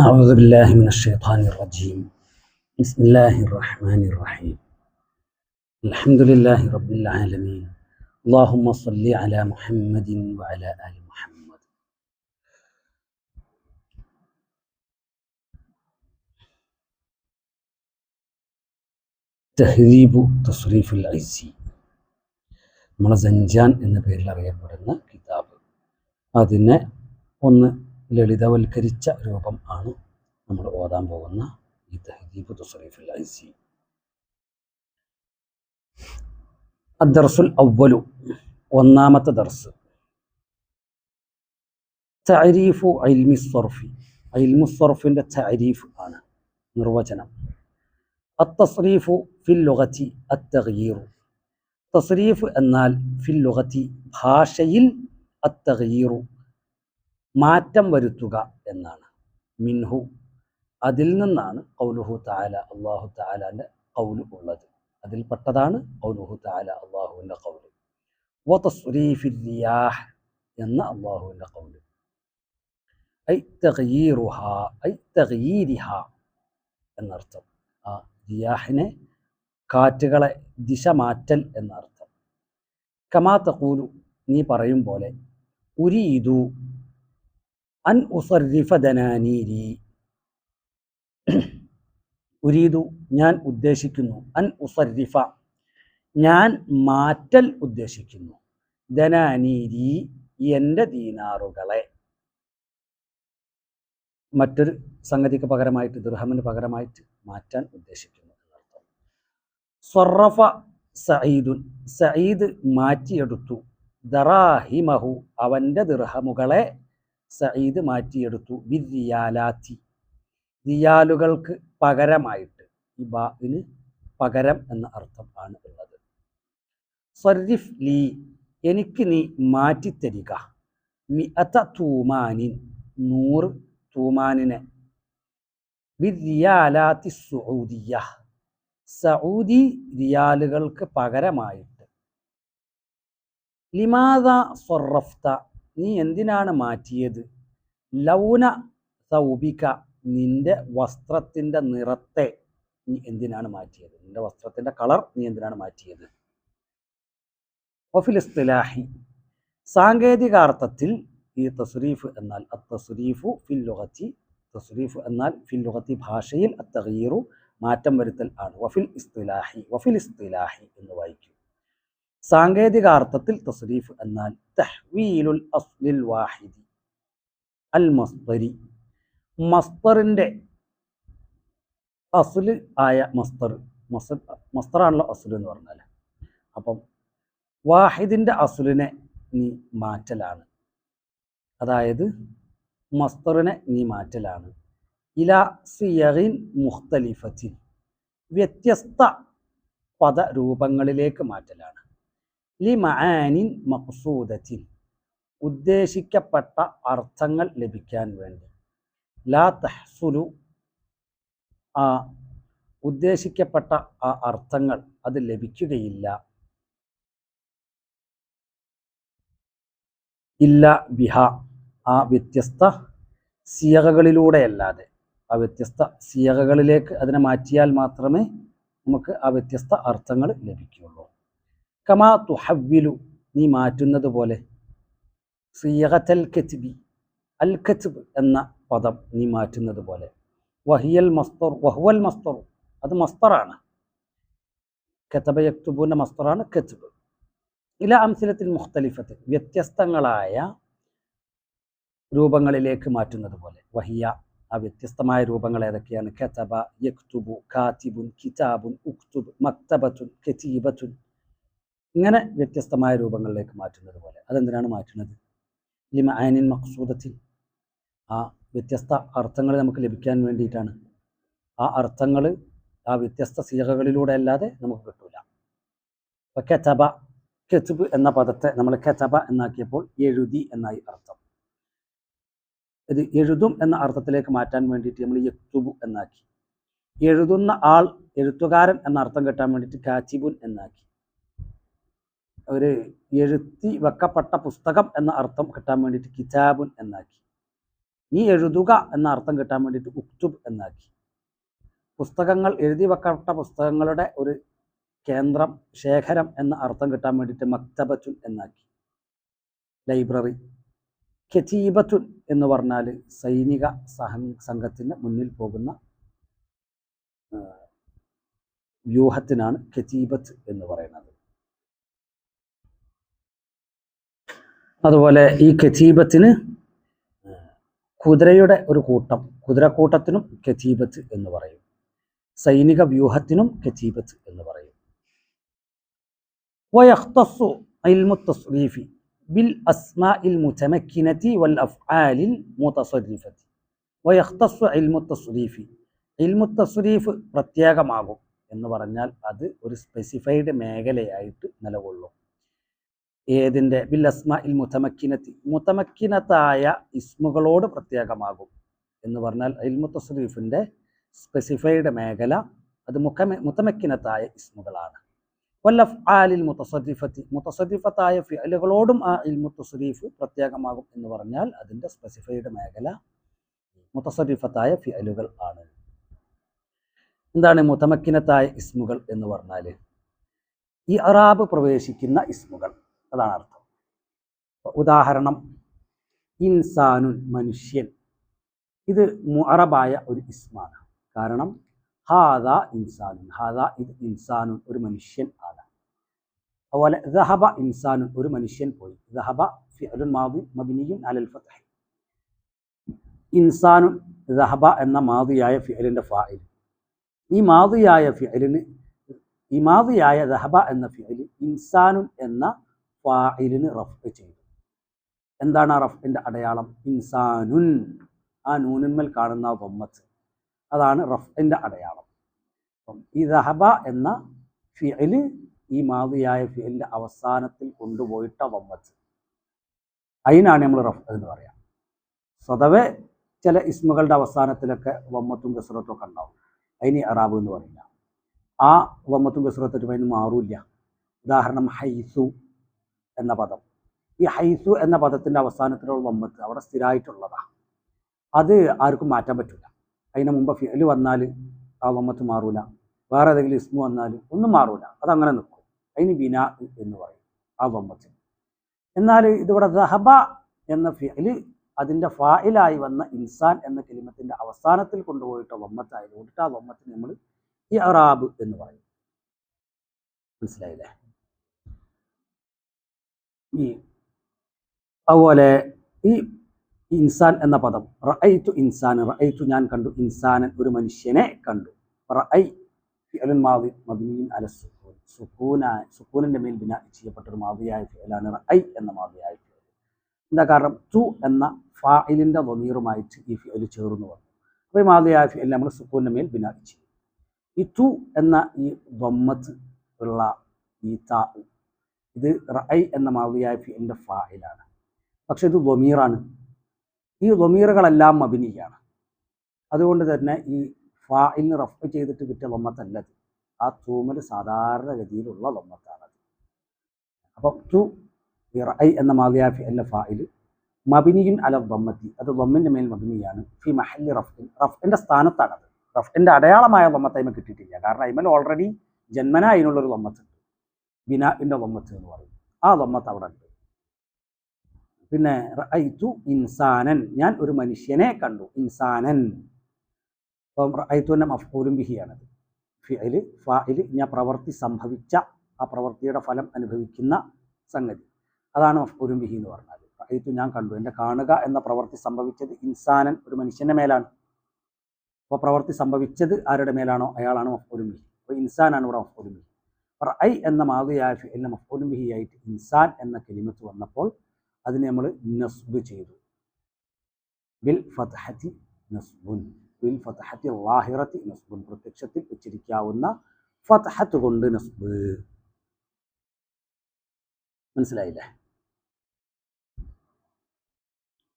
أعوذ بالله من الشيطان الرجيم. بسم الله الرحمن الرحيم. الحمد لله رب العالمين. اللهم صل على محمد وعلى آل محمد. തഹ്ദീബു തസ്രീഫുൽ IC, നമ്മളെ സഞ്ചാൻ എന്ന പേരിൽ അറിയപ്പെടുന്ന കിതാബ്. അതിനെ ഒന്ന് ലളിതവൽക്കരിച്ച രൂപം ആണ് നമ്മൾ ഓതാൻ പോകുന്ന ഈ തഹ്ദീബു തസ്രീഫുൽ ഐസി. അദ്ദർസുൽ അവ്വലു, ഒന്നാമത്തെ ദർസ്. തഅരീഫു ഇൽമി സർഫി, ഇൽമു സർഫിൻ്റെ തഅരീഫ് ആണ്, നിർവചനം. അത്തസ്രീഫു ഫിൽ ലുഗതി അത്തഗ്യീറു, തസ്രീഫ് എന്നാൽ ഫിൽ ലുഗതി ഭാഷയിൽ, അത്തഗ്യീറു മാറ്റം വരുത്തുക എന്നാണ്. മിൻഹു അതിൽ നിന്നാണ് ഖൗലുഹു തആല, അല്ലാഹു തആലാന്റെ ഖൗല് ഉള്ളത്, അതിൽപ്പെട്ടതാണ് ഖൗലുഹു തആല, അല്ലാഹുവിൻ്റെ ഖൗല്. വതസ്രീഫിർ റിയാഹ് എന്ന അല്ലാഹുവിൻ്റെ ഖൗല്. ഐ തഗ്യീറുഹാ, ഐ തഗ്യീരിഹാ എന്നർത്ഥം. ആ റിയാഹിനെ, കാറ്റുകളെ ദിശ മാറ്റൽ എന്നർത്ഥം. കമാ തഖൂലു, നീ പറയും പോലെ. ഉരീദു അൻ ഉസർരിഫ ദനാനീരി, ഉരീദു ഞാൻ ഉദ്ദേശിക്കുന്നു, അൻ ഉസർരിഫ ഞാൻ മാറ്റൽ ഉദ്ദേശിക്കുന്നു, ദനാനീരി എൻ്റെ ദീനാറുകളെ, മറ്റൊരു സംഗതിക്ക് പകരമായിട്ട്, ദിർഹമിന് പകരമായിട്ട് മാറ്റാൻ ഉദ്ദേശിക്കുന്നു എന്നർത്ഥം. സ്വറഫ സഈദുൻ, സഈദ് മാറ്റിയെടുത്തു, ദറാഹിമഹു അവൻ്റെ ദിർഹമുകളെ സഈദ് മാറ്റിയെടുത്തു, ബിരിയാലാത്തി റിയാലുകൾക്ക് പകരമായിട്ട്. ഈ ബാഇന് പകരം എന്ന അർത്ഥം ആണ് ഉള്ളത്. സർരിഫ് ലീ എനിക്ക് നീ മാറ്റിത്തരിക, മിഅത തൂമാനിൻ 100 തൂമാനിനെ, ബിരിയാലാത്തി സഊദിയ സഊദി റിയാലുകൾക്ക് പകരമായിട്ട്. ലിമാദ സ്വറഫ്ത നീ എന്തിനാണ് മാറ്റിയത്, ലൗന സൗബിക നിന്റെ വസ്ത്രത്തിൻ്റെ നിറത്തെ നീ എന്തിനാണ് മാറ്റിയത്, നിന്റെ വസ്ത്രത്തിൻ്റെ കളർ നീ എന്തിനാണ് മാറ്റിയത്. വഫിൽ ഇസ്തിലാഹി സാങ്കേതികാർത്ഥത്തിൽ ഈ തസ്രീഫ് എന്നാൽ അത്തസ്രീഫു ഫിൽ ലുഗതി, തസ്രീഫ് എന്നാൽ ഫിൽ ലുഗതി ഭാഷയിൽ, അത്തഗ്യീറു മാറ്റം വരുത്തൽ ആണ്. വഫിൽ ഇസ്തിലാഹി, വഫിൽ ഇസ്തിലാഹി എന്ന് വായിക്കും. സാങ്കേതികാർത്ഥത്തിൽ തസ്രീഫ് എന്നാൽ തഹ്വീലുൽ അസ്ലിൽ വാഹിദി അൽ മസ്ദരി, മസ്ദറിൻ്റെ അസ്ല് ആയ മസ്ദറാണല്ലോ അസ്ല് എന്ന് പറഞ്ഞാൽ. അപ്പം വാഹിദിൻ്റെ അസ്ലിനെ നീ മാറ്റലാണ്, അതായത് മസ്ദറിനെ നീ മാറ്റലാണ്. ഇലാ സിയഗിൻ മുഖ്തലിഫത്തിൻ വ്യത്യസ്ത പദരൂപങ്ങളിലേക്ക് മാറ്റലാണ്. ലി മആനിൻ മഖ്സൂദത്തിൻ ഉദ്ദേശിക്കപ്പെട്ട അർത്ഥങ്ങൾ ലഭിക്കാൻ വേണ്ടി. ലാ തഹ്സുലു ആ ഉദ്ദേശിക്കപ്പെട്ട ആ അർത്ഥങ്ങൾ അത് ലഭിക്കുകയില്ല. ഇല്ല ബിഹ ആ വ്യത്യസ്ത സിയഗകളിലൂടെയല്ലാതെ, ആ വ്യത്യസ്ത സിയഗകളിലേക്ക് അതിനെ മാറ്റിയാൽ മാത്രമേ നമുക്ക് ആ വ്യത്യസ്ത അർത്ഥങ്ങൾ ലഭിക്കുകയുള്ളൂ. കമാ തുഹവ്വിലു നീ മാറ്റുന്നത് പോലെ, സിയഗത്തൽ കത്ബി അൽ കത്ബ് എന്ന പദം നീ മാറ്റുന്നത് പോലെ. വഹിയൽ മസ്തർ, വഹുവൽ മസ്തർ അത് മസ്തറാണ്, കതബ യക്തുബൂൻ്റെ മസ്തറാണ് കത്ബ്. ഇല അംസിലത്തിൽ മുഖ്തലിഫത്തിൽ വ്യത്യസ്തങ്ങളായ രൂപങ്ങളിലേക്ക് മാറ്റുന്നത് പോലെ. വഹിയ ആ വ്യത്യസ്തമായ രൂപങ്ങൾ ഏതൊക്കെയാണ്? കതബ, യക്തുബു, കാതിബുൻ, കിതാബുൻ, ഉക്തുബ്, മക്തബത്തുൻ, കതീബത്തുൻ, ഇങ്ങനെ വ്യത്യസ്തമായ രൂപങ്ങളിലേക്ക് മാറ്റുന്നത് പോലെ. അതെന്തിനാണ് മാറ്റുന്നത്? ലിമആനിൻ മഖ്സൂദത്തിൻ ആ വ്യത്യസ്ത അർത്ഥങ്ങൾ നമുക്ക് ലഭിക്കാൻ വേണ്ടിയിട്ടാണ്. ആ അർത്ഥങ്ങൾ ആ വ്യത്യസ്ത സീഗകളിലൂടെ അല്ലാതെ നമുക്ക് കിട്ടൂല. അപ്പോൾ കതബ, കത്ബ് എന്ന പദത്തെ നമ്മൾ കതബ എന്നാക്കിയപ്പോൾ എഴുതി എന്നായി അർത്ഥം. ഇത് എഴുതും എന്ന അർത്ഥത്തിലേക്ക് മാറ്റാൻ വേണ്ടിയിട്ട് നമ്മൾ യക്തുബു എന്നാക്കി. എഴുതുന്ന ആൾ, എഴുത്തുകാരൻ എന്ന അർത്ഥം കിട്ടാൻ വേണ്ടിയിട്ട് കാതിബുൻ എന്നാക്കി. ഒരു എഴുത്തി വെക്കപ്പെട്ട പുസ്തകം എന്ന അർത്ഥം കിട്ടാൻ വേണ്ടിയിട്ട് കിതാബുൻ എന്നാക്കി. നീ എഴുതുക എന്ന അർത്ഥം കിട്ടാൻ വേണ്ടിയിട്ട് ഉക്തുബ് എന്നാക്കി. പുസ്തകങ്ങൾ എഴുതി വെക്കപ്പെട്ട പുസ്തകങ്ങളുടെ ഒരു കേന്ദ്രം, ശേഖരം എന്ന അർത്ഥം കിട്ടാൻ വേണ്ടിയിട്ട് മക്തബത്തുൻ എന്നാക്കി, ലൈബ്രറി. കെതീബത്തുൻ എന്ന് പറഞ്ഞാൽ സൈനിക സംഘത്തിന് മുന്നിൽ പോകുന്ന വ്യൂഹത്തിനാണ് കെതീബത്ത് എന്ന് പറയുന്നത്. അതുപോലെ ഈ കെതീബത്തിന് കുതിരയുടെ ഒരു കൂട്ടം, കുതിരക്കൂട്ടത്തിനും കെതീബത്ത് എന്ന് പറയും. സൈനിക വ്യൂഹത്തിനും കെതീബത്ത് എന്ന് പറയും. വയഖ്തസ്സു ഇൽമു തസ്രീഫി ബിൽ അസ്മാഇൽ മുതമക്കിനതി വൽ അഫ്ആലിൽ മുതസർരിഫതി. വയഖ്തസ്സു ഇൽമു തസ്രീഫി, ഇൽമു തസ്രീഫ് പ്രത്യേകമാകും എന്ന് പറഞ്ഞാൽ അത് ഒരു സ്പെസിഫൈഡ് മേഖലയായിട്ട് നിലകൊള്ളും. ഏതിൻ്റെ? ബിൽ അസ്മാഇൽ മുതമക്കിനതി, മുതമക്കിനത്തായ ഇസ്മുകളോട് പ്രത്യേകമാകും എന്ന് പറഞ്ഞാൽ ഇൽമു തസ്രീഫിൻ്റെ സ്പെസിഫൈഡ് മേഖല അത് മുതമക്കിനത്തായ ഇസ്മുകളാണ്. വൽ അഫ്ആലിൽ മുതസർരിഫതി, മുതസർരിഫത്തായ ഫിഅലുകളോടും ആ ഇൽമു തസ്രീഫ് പ്രത്യേകമാകും എന്ന് പറഞ്ഞാൽ അതിൻ്റെ സ്പെസിഫൈഡ് മേഖല മുതസർരിഫത്തായ ഫിഅലുകൾ ആണ്. എന്താണ് മുതമക്കിനത്തായ ഇസ്മുകൾ എന്ന് പറഞ്ഞാൽ? ഇഅ്റാബ് പ്രവേശിക്കുന്ന ഇസ്മുകൾ, അതാണ് അർത്ഥം. ഉദാഹരണം, ഇൻസാനുൻ, മനുഷ്യൻ. ഇത് മുഅറബായ ഒരു ഇസ്മാണ്. കാരണം ഹാദ ഇൻസാനുൻ, ഹാദ ഇത് ഇൻസാനുൻ, ഒരു മനുഷ്യൻ ആണ്. അതുപോലെ ദഹബ ഇൻസാനുൻ, ഒരു മനുഷ്യൻ പോയി. ദഹബ ഫിഅലുൻ മാദി മബ്നിയുൻ അലൽ ഫത്ഹ്. ഇൻസാനുൻ ദഹബ എന്ന മാദിയായ ഫിഅലിൻ്റെ ഫാഇൽ. ഈ മാദിയായ ഫിഅലിന്, ഈ മാദിയായ ദഹബ എന്ന ഫിഅൽ ഇൻസാനുൻ എന്ന ഫാഇലിന് റഫ്അ് ചെയ്തു. എന്താണ് ആ റഫ്ഇൻ്റെ അടയാളം? ഇൻസാനുൻ, ആ നൂനിന്മേൽ കാണുന്ന ദമ്മത്ത്, അതാണ് റഫ്ഇൻ്റെ അടയാളം. ഈ ദഹബ എന്ന ഫിഅൽ ഈ മാദിയായ ഫിഅലിൻ്റെ അവസാനത്തിൽ കൊണ്ടുപോയിട്ട ദമ്മത്ത്, അതിനാണ് നമ്മൾ റഫ്അ് എന്ന് പറയാം. സ്വതവേ ചില ഇസ്മുകളുടെ അവസാനത്തിലൊക്കെ ദമ്മത്തും കസ്റത്തും ഒക്കെ ഉണ്ടാവും, അതിന് ഇഅ്റാബ് എന്ന് പറയില്ല. ആ ദമ്മത്തും കസ്റത്തും അതിന് മാറൂല്ല. ഉദാഹരണം, ഹൈസു എന്ന പദം. ഈ ഹൈസു എന്ന പദത്തിൻ്റെ അവസാനത്തിലുള്ള ദമ്മത്ത് അവിടെ സ്ഥിരമായിട്ടുള്ളതാണ്. അത് ആർക്കും മാറ്റാൻ പറ്റില്ല. അതിന് മുമ്പ് ഫിഅൽ വന്നാൽ ആ ദമ്മത്ത് മാറൂല, വേറെ ഏതെങ്കിലും ഇസ്മു വന്നാൽ ഒന്നും മാറൂല, അതങ്ങനെ നിൽക്കും. അതിന് ബിനാ എന്ന് പറയും ആ ദമ്മത്തിന്. എന്നാൽ ഇതിവിടെ ദഹബ എന്ന ഫിഅൽ അതിൻ്റെ ഫായിലായി വന്ന ഇൻസാൻ എന്ന കലിമത്തിൻ്റെ അവസാനത്തിൽ കൊണ്ടുപോയിട്ട് ദമ്മത്തായതുകൊണ്ടിട്ട് ആ ദമ്മത്തിന് നമ്മൾ ഇഅ്റാബ് എന്ന് പറയും. മനസ്സിലായില്ലേ? അതുപോലെ ഈ ഇൻസാൻ എന്ന പദം, റഅയ്തു ഇൻസാൻ, റഅയ്തു ഞാൻ കണ്ടു, ഇൻസാനൻ ഒരു മനുഷ്യനെ കണ്ടു. റഅയ് ഫിഅലുൻ മാദി മബ്നിയുൻ അല സുകൂൻ, സുകൂനിൻ്റെ മേൽ ബിനാ ചെയ്യപ്പെട്ടൊരു മാദിയായ ഫിഅലാണ് റഅയ് എന്ന മാദിയായ ഫിഅൽ. എന്താ കാരണം? തു എന്ന ഫാഇലിൻ്റെ ദമീറുമായിട്ട് ഈ ഫിഅൽ ചേർന്ന് വന്നു. അപ്പോൾ ഈ മാദിയായ ഫിഅൽ നമ്മൾ സുകൂനിൻ്റെ മേൽ ബിനാ ചെയ്യും. ഈ തു എന്ന ഈ ദമ്മത്ത് ഉള്ള ഈ താ, ഇത് റഅയ് എന്ന മാദിയായ ഫിഅലിൻ്റെ ഫാഇലാണ്. പക്ഷെ ഇത് ദമീറാണ്. ഈ ദമീറുകളെല്ലാം മബ്നിയാണ്. അതുകൊണ്ട് തന്നെ ഈ ഫാഇലിന് റഫ്അ് ചെയ്തിട്ട് കിട്ടിയ ദമ്മത്തല്ലത്, ആ തൂമൽ സാധാരണഗതിയിലുള്ള ദമ്മത്താണത്. അപ്പം തു റഅയ് എന്ന മാദിയായ ഫിഅലിൻ്റെ ഫാഇൽ മബ്നിയുൻ അല ദമ്മത്തി, അത് ദമ്മിൻ്റെ മേൽ മബ്നിയാണ്. ഫി മഹല്ലി റഫ്ഇൻ, റഫ്ഇൻ്റെ സ്ഥാനത്താണത്. റഫ്ഇൻ്റെ അടയാളമായ ദമ്മത്ത് അതിമ കിട്ടിയിട്ടില്ല. കാരണം അതിമൽ ഓൾറെഡി ജന്മന അതിനുള്ളൊരു ദമ്മത്തുണ്ട്, ബിനാഇൻ്റെ ദമ്മത്ത് എന്ന് പറയും. ആ ദമ്മത്ത് അവിടെ ഉണ്ട്. പിന്നെ റഅയ്തു ഇൻസാനൻ, ഞാൻ ഒരു മനുഷ്യനെ കണ്ടു. ഇൻസാനൻ, അപ്പം റഅയ്തുവിൻ്റെ മഫ്ഊലുൻ ബിഹിയാണത്. ഫിഅൽ ഫാഇൽ, ഞാൻ പ്രവൃത്തി സംഭവിച്ച, ആ പ്രവൃത്തിയുടെ ഫലം അനുഭവിക്കുന്ന സംഗതി, അതാണ് മഫ്ഊലുൻ ബിഹി എന്ന് പറഞ്ഞാൽ. റഅയ്തു ഞാൻ കണ്ടു, എൻ്റെ കാണുക എന്ന പ്രവൃത്തി സംഭവിച്ചത് ഇൻസാനൻ ഒരു മനുഷ്യൻ്റെ മേലാണ്. അപ്പോൾ പ്രവൃത്തി സംഭവിച്ചത് ആരുടെ മേലാണോ അയാളാണ് മഫ്ഊലുൻ ബിഹി. അപ്പോൾ ഇൻസാനാണ് ഇവിടെ മഫ്ഊലുൻ ബിഹി. റഅയ് എന്ന മാദിയായ ഫിഅലിനെ മഫ്ഊലുൻ ബിഹി ആയിട്ട് ഇൻസാൻ എന്ന കലിമത്ത് വന്നപ്പോൾ അതിനെ നമ്മൾ നസ്ബ് ചെയ്തു. ബിൽ ഫത്ഹത്തി നസ്ബുൻ, ബിൽ ഫത്ഹത്തി ളാഹിറത്തി നസ്ബുൻ, പ്രത്യക്ഷത്തിൽ ഉച്ചരിക്കാവുന്ന ഫത്ഹത്ത് കൊണ്ട് നസ്ബ്. മനസ്സിലായില്ലേ?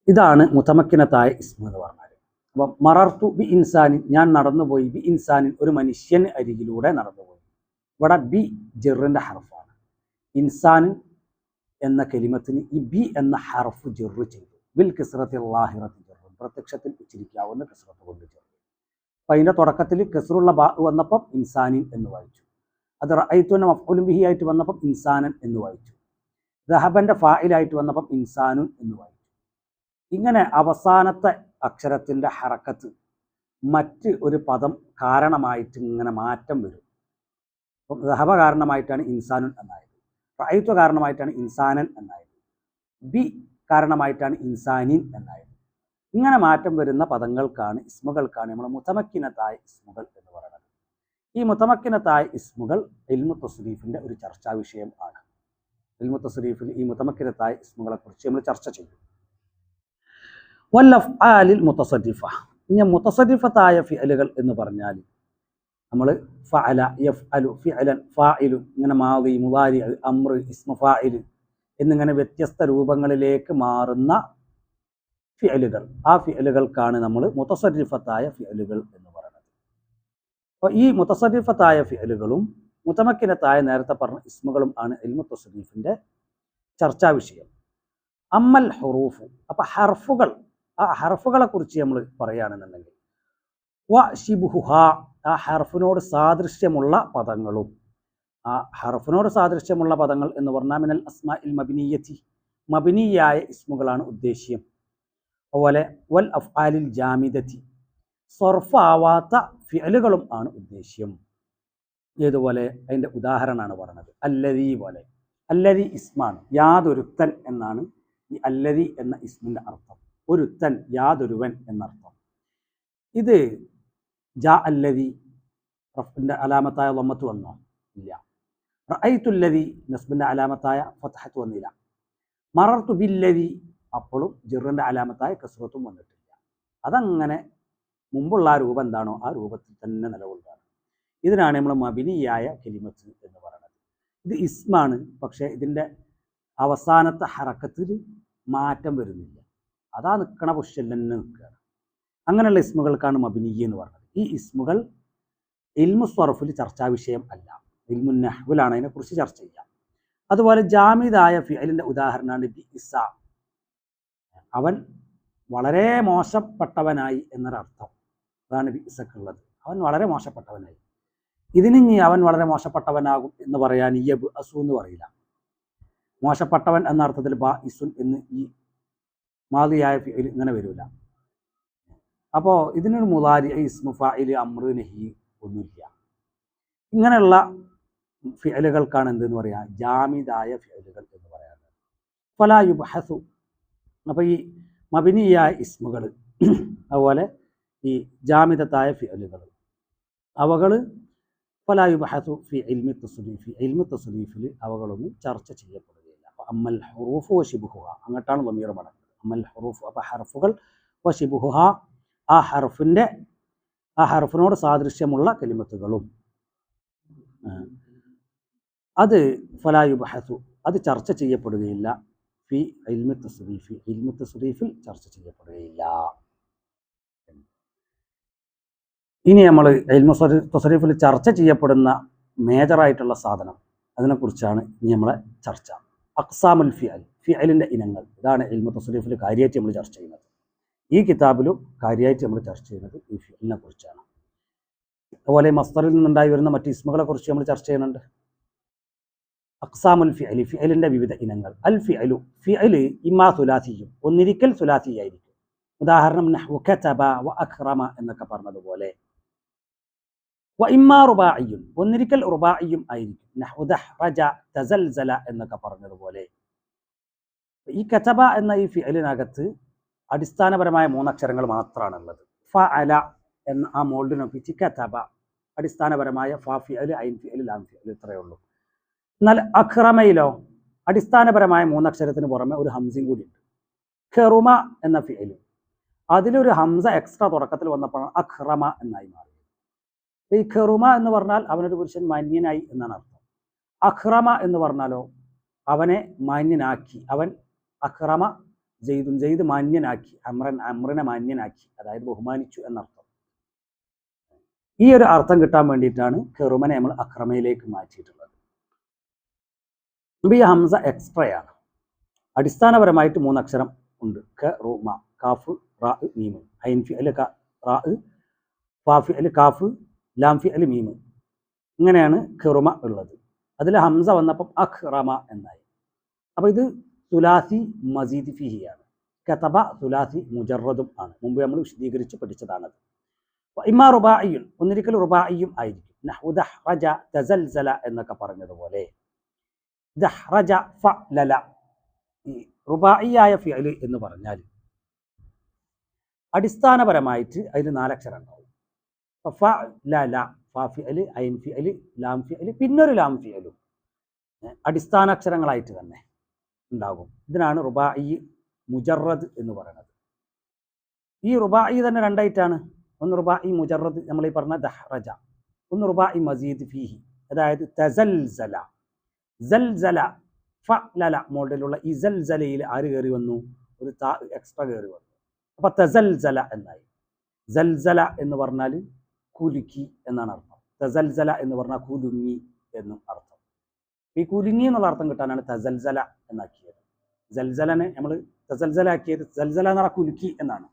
ഇതാണ് മുതമക്കിനത്തായ ഇസ്മു എന്ന് പറഞ്ഞാൽ. അപ്പം മറർത്തു ബി ഇൻസാനിൻ, ഞാൻ നടന്നുപോയി, ബി ഇൻസാനിൻ ഒരു മനുഷ്യൻ അരികിലൂടെ നടന്നുപോയി. ഇവിടെ ബി ജെറിൻ്റെ ഹർഫാണ്. ഇൻസാനിൻ എന്ന കലിമത്തിന് ഈ ബി എന്ന ഹർഫ് ജെറ് ചെയ്തു. ബിൽ കിസ്റത്തി ളാഹിറത്തി ജെറ്, പ്രത്യക്ഷത്തിൽ ഉച്ചരിക്കാവുന്ന കസ്റത്ത് കൊണ്ട് ചേർക്കും. അപ്പം അതിൻ്റെ തുടക്കത്തിൽ കസ്റുള്ള ബാ വന്നപ്പം ഇൻസാനിൻ എന്ന് വായിച്ചു. അത് റഅയ്തുവിൻ്റെ മഫ്ഊലുൻ ബിഹി ആയിട്ട് വന്നപ്പം ഇൻസാനൻ എന്ന് വായിച്ചു. ദഹബൻ്റെ ഫായിലായിട്ട് വന്നപ്പം ഇൻസാനുൻ എന്ന് വായിച്ചു. ഇങ്ങനെ അവസാനത്തെ അക്ഷരത്തിൻ്റെ ഹറക്കത്ത് മറ്റ് ഒരു പദം കാരണമായിട്ട് ഇങ്ങനെ മാറ്റം വരും. അപ്പം ദഹബ കാരണമായിട്ടാണ് ഇൻസാനുൻ എന്നായത്, റഅയ്തു കാരണമായിട്ടാണ് ഇൻസാനൻ എന്നായത്, ബി കാരണമായിട്ടാണ് ഇൻസാനിൻ എന്നായത്. ഇങ്ങനെ മാറ്റം വരുന്ന പദങ്ങൾക്കാണ് ഇസ്മുകൾക്കാണ് നമ്മൾ മുതമക്കിനത്തായ ഇസ്മുകൾ എന്ന് പറയുന്നത്. ഈ മുതമക്കിനത്തായ ഇസ്മുകൾ ഇൽമു തസ്രീഫിൻ്റെ ഒരു ചർച്ചാ വിഷയം ആണ്. ഇൽമു തസ്രീഫിൽ ഈ മുതമക്കിനത്തായ ഇസ്മുകളെ കുറിച്ച് നമ്മൾ ചർച്ച ചെയ്യും. വല്ലഫ്ആലിൽ മുതസരിഫ, ഇനി മുതസരിഫത്തായ ഫിഅലുകൾ എന്ന് പറഞ്ഞാൽ നമ്മൾ ഫഅല, യഫ്അലു, ഫിഅലൻ, ഫാഇലു, ഇങ്ങനെ മാദി, മുദാരി, അംർ, ഇസ്മു ഫാഇൽ എന്നിങ്ങനെ വ്യത്യസ്ത രൂപങ്ങളിലേക്ക് മാറുന്ന ഫിഅലുകൾ, ആ ഫിഅലുകൾക്കാണ് നമ്മൾ മുതസരിഫത്തായ ഫിഅലുകൾ എന്ന് പറയുന്നത്. അപ്പോൾ ഈ മുതസരിഫത്തായ ഫിഅലുകളും മുതമക്കിനത്തായ നേരത്തെ പറഞ്ഞ ഇസ്മുകളും ആണ് ഇൽമു തസ്രീഫിൻ്റെ ചർച്ചാ വിഷയം. അമ്മൽ ഹുറൂഫു, അപ്പം ഹർഫുകൾ, ആ ഹർഫുകളെ കുറിച്ച് നമ്മൾ പറയുകയാണെന്നുണ്ടെങ്കിൽ വ ശിബുഹ, ആ ഹർഫിനോട് സാദൃശ്യമുള്ള പദങ്ങളും, ആ ഹർഫിനോട് സാദൃശ്യമുള്ള പദങ്ങൾ എന്ന് പറഞ്ഞാൽ മിനൽ അസ്മാഇൽ മബിനിയത്തി, മബിനിയായ ഇസ്മുകളാണ് ഉദ്ദേശ്യം. അതുപോലെ വൽ അഫ്ആലിൽ ജാമിദത്തി, സർഫാവാത്ത ഫിഅലുകളും ആണ് ഉദ്ദേശ്യം. ഏതുപോലെ അതിൻ്റെ ഉദാഹരണമാണ് പറയുന്നത്. അല്ലദീ പോലെ, അല്ലദീ ഇസ്മാണ്, യാതൊരുത്തൻ എന്നാണ് ഈ അല്ലദീ എന്ന ഇസ്മിൻ്റെ അർത്ഥം. ഒരുത്തൻ, യാതൊരുവൻ എന്നർത്ഥം. ഇത് ജാ അല്ലദീ റഫ്ഇൻ്റെ അലാമത്തായ ലമ്മത്ത് വന്നോ? ഇല്ല. റഅയ്തുല്ലദീ നസ്ബിൻ്റെ അലാമത്തായ ഫത്ഹത്ത് വന്നില്ല. മറർത്തു ബില്ലദീ, അപ്പോഴും ജിറിൻ്റെ അലാമത്തായ കസ്റത്തും വന്നിട്ടില്ല. അതങ്ങനെ മുമ്പുള്ള ആ രൂപം എന്താണോ ആ രൂപത്തിൽ തന്നെ നിലകൊള്ളുകയാണ്. ഇതിനാണ് നമ്മൾ മബിനിയായ കലിമത്ത് എന്ന് പറയുന്നത്. ഇത് ഇസ്മാണ്, പക്ഷേ ഇതിൻ്റെ അവസാനത്തെ ഹറക്കത്തിൽ മാറ്റം വരുന്നില്ല, അതാ നിൽക്കണ പൊസിഷനിൽ തന്നെ നിൽക്കുകയാണ്. അങ്ങനെയുള്ള ഇസ്മുകൾക്കാണ് മബിനി എന്ന് പറയുന്നത്. ഈ ഇസ്മുകൾ ഇൽമു സർഫിൽ ചർച്ചാ വിഷയം അല്ല, ഇൽമു നഹ്വിലാണ് അതിനെക്കുറിച്ച് ചർച്ച ചെയ്യാം. അതുപോലെ ജാമിദായ ഫിഅലിൻ്റെ ഉദാഹരണമാണ് ബിഇസ, അവൻ വളരെ മോശപ്പെട്ടവനായി എന്നൊരർത്ഥം. അതാണ് ബിഇസക്കുള്ളത്, അവൻ വളരെ മോശപ്പെട്ടവനായി. ഇതിന് അവൻ വളരെ മോശപ്പെട്ടവനാകും എന്ന് പറയാൻ യബ് അസു എന്ന് പറയില്ല. മോശപ്പെട്ടവൻ എന്ന അർത്ഥത്തിൽ ബാ ഇസുൻ എന്ന് ഈ മാദിയായ ഫിഅൽ ഇങ്ങനെ വരില്ല. അപ്പോൾ ഇതിനൊരു മുദാരി, ഇസ്മു ഫാഇൽ, അംർ, നഹി ഒന്നുമില്ല. ഇങ്ങനെയുള്ള ഫിഅലുകൾക്കാണ് എന്തെന്ന് പറയാം, ജാമിദായ ഫിഅലുകൾ എന്ന് പറയാറുണ്ട്. ഫലാ യുബ്ഹസു, അപ്പോൾ ഈ മബിനിയായ ഇസ്മുകൾ അതുപോലെ ഈ ജാമിദത്തായ ഫിഅലുകൾ അവകൾ ഫലാ യുബ്ഹസു ഫി ഇൽമി തസ്രീഫി, ഇൽമു തസ്രീഫിൽ അവകളൊന്നും ചർച്ച ചെയ്യപ്പെടുകയില്ല. അപ്പോൾ അമ്മൽ ഹുറൂഫ് വ ശിബ്ഹുഹ, അങ്ങോട്ടാണ് ദമീർ മടങ്ങുന്നത്. അമ്മൽ ഹുറൂഫ്, അപ്പോൾ ഹർഫുകൾ, വ ശിബ്ഹുഹ, ആ ഹർഫിനോട് സാദൃശ്യമുള്ള കലിമത്തുകളും, അത് ഫലാ യുബ്ഹസു, അത് ചർച്ച ചെയ്യപ്പെടുകയില്ല. ഫി ഇൽമി തസ്രീഫി, ഇൽമു തസ്രീഫിൽ ചർച്ച ചെയ്യപ്പെടുകയില്ല. ഇനി നമ്മൾ ഇൽമു തസ്രീഫിൽ ചർച്ച ചെയ്യപ്പെടുന്ന മേജറായിട്ടുള്ള സാധനം, അതിനെക്കുറിച്ചാണ് ഇനി നമ്മളെ ചർച്ച. അഖ്സാമുൽ ഫിഅൽ, ഫിഅലിൻ്റെ ഇനങ്ങൾ. ഇതാണ് ഇൽമു തസ്രീഫിൽ കാര്യമായിട്ട് നമ്മൾ ചർച്ച ചെയ്യുന്നത്. ഈ കിതാബിലും കാര്യമായിട്ട് നമ്മൾ ചർച്ച ചെയ്യുന്നത് ഈ ഫിഅലിനെ കുറിച്ചാണ്. അതുപോലെ മസ്ദറിൽ നിന്നുണ്ടായി വരുന്ന മറ്റ് ഇസ്മുകളെ കുറിച്ച് നമ്മൾ ചർച്ച ചെയ്യുന്നുണ്ട്. അഖ്സാമുൽ ഫിഅലി, ഫിഅലിൻ്റെ വിവിധ ഇനങ്ങൾ. അൽ ഫിഅലു, ഫിഅൽ ഇമ്മാ സുലാസിയും, ഒന്നിരിക്കൽ സുലാസിയായിരിക്കും. ഉദാഹരണം നഹ്വു കതബ വ അക്രമ എന്നൊക്കെ പറഞ്ഞതുപോലെ. വ ഇമ്മാ റുബാഇയും, ഒന്നിരിക്കൽ റുബാഇയും ആയിരിക്കും. നഹ്വു ദഹ്റജ തസൽസല എന്നൊക്കെ പറഞ്ഞതുപോലെ. ഈ കതബ എന്ന ഈ ഫിഅലിനകത്ത് അടിസ്ഥാനപരമായ 3 അക്ഷരങ്ങൾ മാത്രമാണുള്ളത്. ഫഅല എന്ന ആ മോൾഡിനൊപ്പിച്ച് കതബ, അടിസ്ഥാനപരമായ ഫ ഫിഅൽ, ഐൻ ഫിഅൽ, ലാം ഫിഅൽ, ഇത്രയേ ഉള്ളൂ. എന്നാൽ അഖ്റമയിലോ അടിസ്ഥാനപരമായ 3 അക്ഷരത്തിന് പുറമെ ഒരു ഹംസയും കൂടി ഉണ്ട്. ഖറുമ എന്ന ഫിഅൽ, അതിലൊരു ഹംസ എക്സ്ട്രാ തുടക്കത്തിൽ വന്നപ്പോഴാണ് അഖ്റമ എന്നായി മാറിയത്. ഈ ഖറുമ എന്ന് പറഞ്ഞാൽ അവനൊരു പുരുഷൻ മാന്യനായി എന്നാണ് അർത്ഥം. അഖ്റമ എന്ന് പറഞ്ഞാലോ അവനെ മാന്യനാക്കി, അവൻ അഖ്റമ ജെയ്ദുൻ, ജെയ്ദ് മാന്യനാക്കി, അമ്രനെ മാന്യനാക്കി, അതായത് ബഹുമാനിച്ചു എന്നർത്ഥം. ഈ ഒരു അർത്ഥം കിട്ടാൻ വേണ്ടിയിട്ടാണ് ഖറുമനെ നമ്മൾ അഖ്റമയിലേക്ക് മാറ്റിയിട്ടുള്ളത്. ഈ ഹംസ എക്സ്ട്രയാണ്. അടിസ്ഥാനപരമായിട്ട് 3 അക്ഷരം ഉണ്ട്. ഖറുമ, കാഫ് റാ മീമ്, ഐൻ ഫിഅൽ റാ, ഫാ ഫിഅൽ കാഫ്, ലാം ഫിഅൽ മീമ്. ഇങ്ങനെയാണ് ഖിറുമ ഉള്ളത്. അതിൽ ഹംസ വന്നപ്പം അഖ്റമ എന്നായി. അപ്പോൾ ഇത് സുലാസി മസീദ് ഫിഹിയാണ്. കതബ സുലാസി മുജറദും ആണ്. മുമ്പ് നമ്മൾ വിശദീകരിച്ച് പഠിച്ചതാണത്. ഇമാ റുബായിയുൻ, ഒന്നിരിക്കൽ റുബായിയും ആയിരിക്കും. നഹ്വു ദഹ്റജ തസൽസല എന്നൊക്കെ പറഞ്ഞതുപോലെ ദഹ്റജ ഫഅലല. ഈ റുബായിയായ ഫിഅൽ എന്ന് പറഞ്ഞാൽ അടിസ്ഥാനപരമായിട്ട് അതിൽ 4 അക്ഷരം ഉണ്ടാവും. ഫഅലല, ഫാ ഫിഅൽ, ഐൻ ഫിഅൽ, ലാം ഫിഅൽ, പിന്നൊരു ലാം ഫിഅലും അടിസ്ഥാനാക്ഷരങ്ങളായിട്ട് തന്നെ ഉണ്ടാകും. ഇതിനാണ് റുബായി മുജറദ് എന്ന് പറയുന്നത്. ഈ റുബായി തന്നെ രണ്ടായിട്ടാണ്. ഒന്ന് റുബായി മുജറദ്, നമ്മൾ ഈ പറഞ്ഞ ദഹ്റജ. ഒന്ന് റുബായി മസീദ് ഫീഹി, അതായത് തസൽസല. സൽസല ഫഅലല മോഡലുള്ള ഈ സൽസലയിൽ ആര് കയറി വന്നു? ഒരു താ എക്സ്ട്രാ കയറി വന്നു. അപ്പൊ തസൽസല എന്നായി. സൽസല എന്ന് പറഞ്ഞാൽ കുലുക്കി എന്നാണ് അർത്ഥം. തസൽസല എന്ന് പറഞ്ഞാൽ കുലുങ്ങി എന്നും അർത്ഥം. ഈ കുലുങ്ങി എന്നുള്ള അർത്ഥം കിട്ടാനാണ് തസൽസല എന്നാക്കിയത്. സൽസലനെ നമ്മൾ തസൽസല ആക്കിയത് സൽസല എന്ന് പറഞ്ഞാൽ കുലുക്കി എന്നാണ്.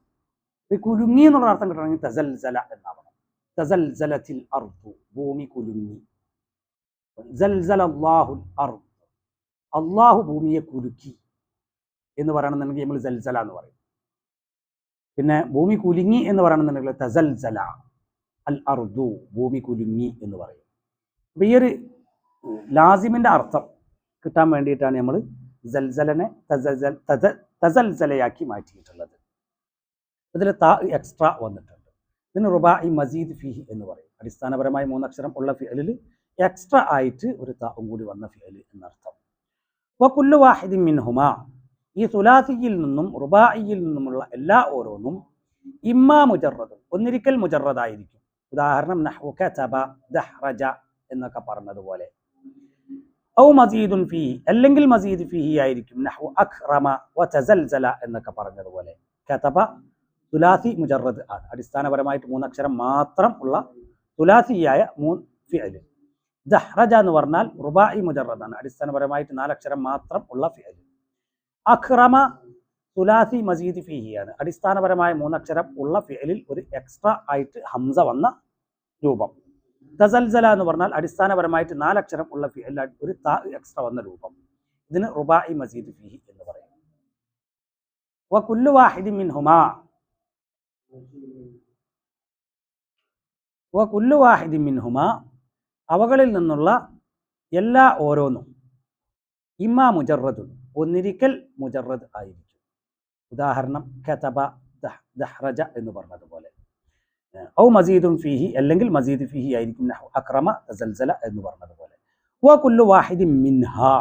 ഈ കുലുങ്ങി എന്നുള്ള അർത്ഥം കിട്ടണമെങ്കിൽ തസൽസല എന്നാവണം. തസൽസലത്തിൽ അർദു, ഭൂമി കുലുങ്ങി. സൽസല അല്ലാഹുൽ അർദ്, അള്ളാഹു ഭൂമിയെ കുലുക്കി എന്ന് പറയണമെന്നുണ്ടെങ്കിൽ നമ്മൾ സൽസല എന്ന് പറയും. പിന്നെ ഭൂമി കുലുങ്ങി എന്ന് പറയണമെന്നുണ്ടെങ്കിൽ തസൽസല അൽ അർദു, ഭൂമി കുലുങ്ങി എന്ന് പറയും. അപ്പൊ ഈ ഒരു ലാസിമിന്റെ അർത്ഥം കിട്ടാൻ വേണ്ടിയിട്ടാണ് നമ്മൾ സൽസലനെ തസൽസലയാക്കി മാറ്റിയിട്ടുള്ളത്. ഇതിൽ താ എക്സ്ട്രാ വന്നിട്ടുണ്ട്. ഇതിന് റുബായി മസീദ് ഫിഹി എന്ന് പറയും. അടിസ്ഥാനപരമായി 3 അക്ഷരം ഉള്ള ഫിഅലിൽ എക്സ്ട്രാ ആയിട്ട് ഒരു താവും കൂടി വന്ന ഫിഅൽ എന്നർത്ഥം. വകുല്ലു വാഹിദിൻ മിൻഹുമാ, ഈ സുലാസിയിൽ നിന്നും റുബായിയിൽ നിന്നുമുള്ള എല്ലാ ഓരോന്നും ഇമ്മാ മുജറദ്, ഒന്നിരിക്കൽ മുജറദായിരിക്കും. ഉദാഹരണം നഹ്വു കതബ ദഹ്റജ എന്നൊക്കെ പറഞ്ഞതുപോലെ. ഔ മസീദുൻ ഫീഹി, അല്ലെങ്കിൽ മസീദ് ഫീഹി ആയിരിക്കും. നഹ്വു അഖ്റമ വതസൽസല എന്നൊക്കെ പറഞ്ഞതുപോലെ. കതബ സുലാസി മുജറദ് ആണ്. അടിസ്ഥാനപരമായിട്ട് 3 അക്ഷരം മാത്രം ഉള്ള സുലാസിയായ 3 ഫിഅൽ. ദഹ്റജ എന്ന് പറഞ്ഞാൽ റുബായി മുജറദാണ്. അടിസ്ഥാനപരമായിട്ട് 4 അക്ഷരം മാത്രം ഉള്ള ഫിഅൽ. അഖ്റമ സുലാസി മസീദ് ഫിഹിയാണ്. അടിസ്ഥാനപരമായ 3 അക്ഷരം ഉള്ള ഫിഅലിൽ ഒരു എക്സ്ട്രാ ആയിട്ട് ഹംസ വന്ന രൂപം. തസൽസല എന്ന് പറഞ്ഞാൽ അടിസ്ഥാനപരമായിട്ട് 4 അക്ഷരം ഉള്ള ഫിഅലിൽ ഒരു താ എക്സ്ട്രാ വന്ന രൂപം. ഇതിന് റുബായി മസീദ് ഫിഹി എന്ന് പറയും. വകുല്ലു വാഹിദിൻ മിൻഹുമാ, വകുല്ലു വാഹിദിൻ മിൻഹുമാ, അവകളിൽ നിന്നുള്ള എല്ലാ ഓരോന്നും ഇമ്മാ മുജറദുൻ, ഒന്നിരിക്കൽ മുജറദ് ആയിരിക്കും. ഉദാഹരണം കതബ ദഹ്റജ എന്ന് പറഞ്ഞതുപോലെ. ഔ മസീദുൻ ഫീഹി, അല്ലെങ്കിൽ മസീദ് ഫീഹി ആയിരിക്കും. നഹ്വു അക്രമ തസൽസല എന്ന് പറഞ്ഞതുപോലെ. വകുല്ലു വാഹിദിൻ മിൻഹാ,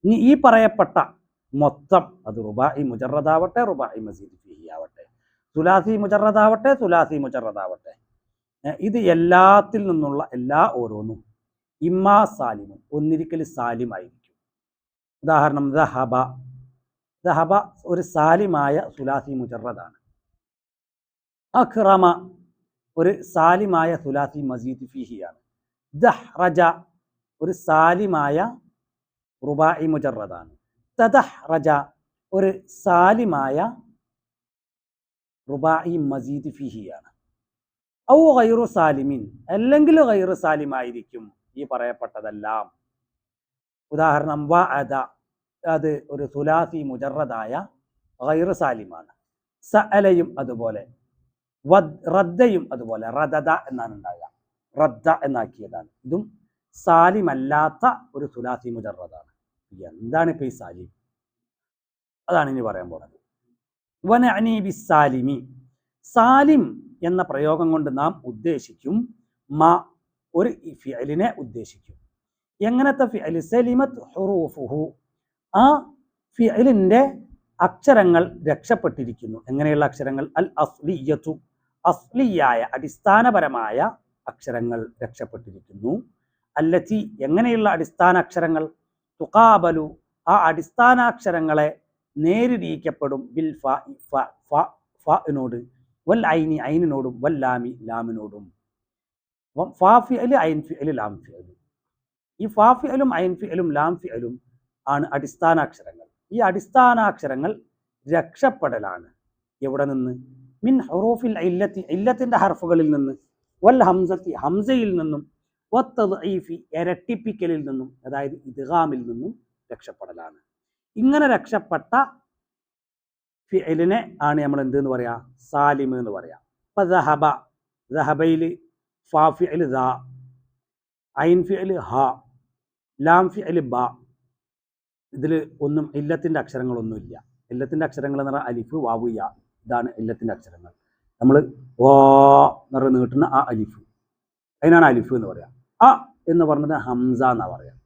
ഇനി ഈ പറയപ്പെട്ട മൊത്തം, അത് റുബായി മുജറദാവട്ടെ റുബായി മസീദ് ഫീഹി ആവട്ടെ, സുലാസി മുജറദാവട്ടെ സുലാസി മുജറദാവട്ടെ, ഇത് എല്ലാത്തിൽ നിന്നുള്ള എല്ലാ ഓരോന്നും ഇമ്മാ സാലിമുൻ, ഒന്നിരിക്കൽ സാലിം ആയിരിക്കും. ഉദാഹരണം ദഹബ, ദഹബ ഒരു സാലിമായ സുലാസി മുജറദാണ്. അഖ്റമ ഒരു സാലിമായ സുലാസി മസീദ് ഫീഹിയാണ്. ദഹ്റജ ഒരു സാലിമായ റുബായി മുജറദാണ്. തദഹ്റജ ഒരു സാലിമായ റുബായി മസീദ് ഫീഹിയാണ്. ഔ ഗൈറു സാലിമിൻ, അല്ലെങ്കിൽ ഗൈറു സാലിമായിരിക്കും ഈ പറയപ്പെട്ടതെല്ലാം. ഉദാഹരണം വഅദ, അത് ഒരു സുലാസി മുജറദായ ഗൈറു സാലിമാണ്. സഅലയും അതുപോലെ, റദ്ദയും അതുപോലെ. റദദ എന്നാണ് ഉണ്ടാകുക, റദ്ദ എന്നാക്കിയതാണ്. ഇതും സാലിമല്ലാത്ത ഒരു സുലാസി മുജറദാണ്. എന്താണ് ഇപ്പൊ ഈ സാലിം? അതാണ് ഇനി പറയാൻ പോകുന്നത്. വനഅനി ബിസ്സാലിമി, സാലിം എന്ന പ്രയോഗം കൊണ്ട് നാം ഉദ്ദേശിക്കും മ, ഒരു ഫിഅലിനെ ഉദ്ദേശിക്കും. എങ്ങനത്തെ ഫിഅൽ? സലിമത് ഹുറൂഫുഹു, ആ ഫിഅലിന്റെ അക്ഷരങ്ങൾ രക്ഷപ്പെട്ടിരിക്കുന്നു. എങ്ങനെയുള്ള അക്ഷരങ്ങൾ? അൽ അസ്ലിയത്തു, അസ്ലിയായ അടിസ്ഥാനപരമായ അക്ഷരങ്ങൾ രക്ഷപ്പെട്ടിരിക്കുന്നു. അല്ലത്തി, എങ്ങനെയുള്ള അടിസ്ഥാന അക്ഷരങ്ങൾ? തുഖാബലു, ആ അടിസ്ഥാനാക്ഷരങ്ങളെ നേരിടിക്കപ്പെടും. ബിൽ ഫഇനോട്, വൽ ഐനി ഐനിനോടും, വൽ ലാമി ലാമിനോടും. ഫാ ഫിഅൽ, ഐൻ ഫിഅൽ, ലാം ഫിഅൽ. ഈ ഫാ ഫിഅലും ഐൻ ഫിഅലും ലാം ഫിഅലും ആണ് അടിസ്ഥാനാക്ഷരങ്ങൾ. ഈ അടിസ്ഥാനാക്ഷരങ്ങൾ രക്ഷപ്പെടലാണ്. എവിടെ നിന്ന്? മിൻ ഹുറൂഫിൽ ഇല്ലത്തി, ഇല്ലത്തിന്റെ ഹർഫുകളിൽ നിന്ന്, വൽ ഹംസത്തി ഹംസയിൽ നിന്നും, വത്തദ്ഈഫി ഇരട്ടിപ്പിക്കലിൽ നിന്നും, അതായത് ഇദ്ഗാമിൽ നിന്നും രക്ഷപ്പെടലാണ്. ഇങ്ങനെ രക്ഷപ്പെട്ട ഫിഅലിനെ ആണ് നമ്മൾ എന്തെന്ന് പറയാ? സാലിം എന്ന് പറയാം. ഇപ്പൊ ദഹബ, ദഹബയിൽ ഫാ ഫിഅൽ ദാ, ഐൻ ഫിഅൽ ഹ, ലാം ഫിഅൽ ബ. ഇതിൽ ഒന്നും ഇല്ലത്തിന്റെ അക്ഷരങ്ങളൊന്നുമില്ല. ഇല്ലത്തിന്റെ അക്ഷരങ്ങൾ എന്ന് പറഞ്ഞാൽ അലിഫ്, വാവ്, യാ. ഇതാണ് ഇല്ലത്തിന്റെ അക്ഷരങ്ങൾ. നമ്മൾ ഓ എന്ന് പറഞ്ഞ് നീട്ടുന്ന ആ അലിഫ്, അതിനാണ് അലിഫ് എന്ന് പറയാം. അ എന്ന് പറഞ്ഞത് ഹംസ എന്നാ പറയാം.